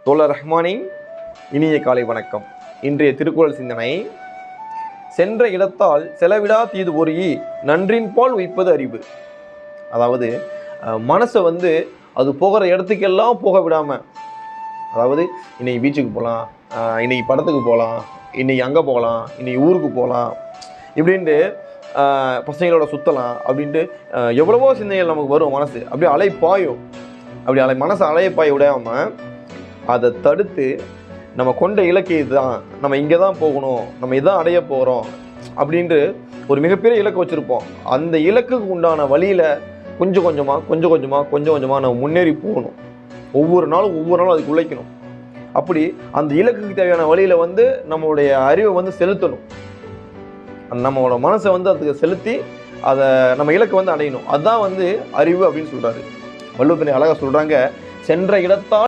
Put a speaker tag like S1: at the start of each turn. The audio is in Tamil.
S1: தோழர் ரஹ்மானின் இனிய காலை வணக்கம். இன்றைய திருக்குறள் சிந்தனை, சென்ற இடத்தால் செலவிடா தீது பொறி நன்றின் பால் உய்ப்பது அறிவு. அதாவது மனசை அது போகிற இடத்துக்கெல்லாம் போக விடாமல், அதாவது இன்னைக்கு பீச்சுக்கு போகலாம், இன்னைக்கு படத்துக்கு போகலாம், இன்னைக்கு அங்கே போகலாம், இன்னைக்கு ஊருக்கு போகலாம் இப்படின்ட்டு பசங்களோட சுற்றலாம் அப்படின்ட்டு எவ்வளவோ சிந்தனைகள் நமக்கு வரும். மனசு அப்படியே அலை பாயும். அப்படி மனசை அலைய பாய விடாமல் அதை தடுத்து நம்ம கொண்ட இலக்கு இதுதான், நம்ம இங்கே தான் போகணும், நம்ம இதான் அடைய போகிறோம் அப்படின்ட்டு ஒரு மிகப்பெரிய இலக்கு வச்சுருப்போம். அந்த இலக்குக்கு உண்டான வழியில் கொஞ்சம் கொஞ்சமாக நம்ம முன்னேறி போகணும். ஒவ்வொரு நாளும் அதுக்கு உழைக்கணும். அப்படி அந்த இலக்குக்கு தேவையான வழியில் நம்மளுடைய அறிவை செலுத்தணும். நம்மளோட மனசை அதுக்கு செலுத்தி அதை நம்ம இலக்கு அடையணும். அதுதான் அறிவு அப்படின்னு சொல்கிறாரு. வள்ளுவர் அழகாக சொல்கிறாங்க, சென்ற இடத்தால்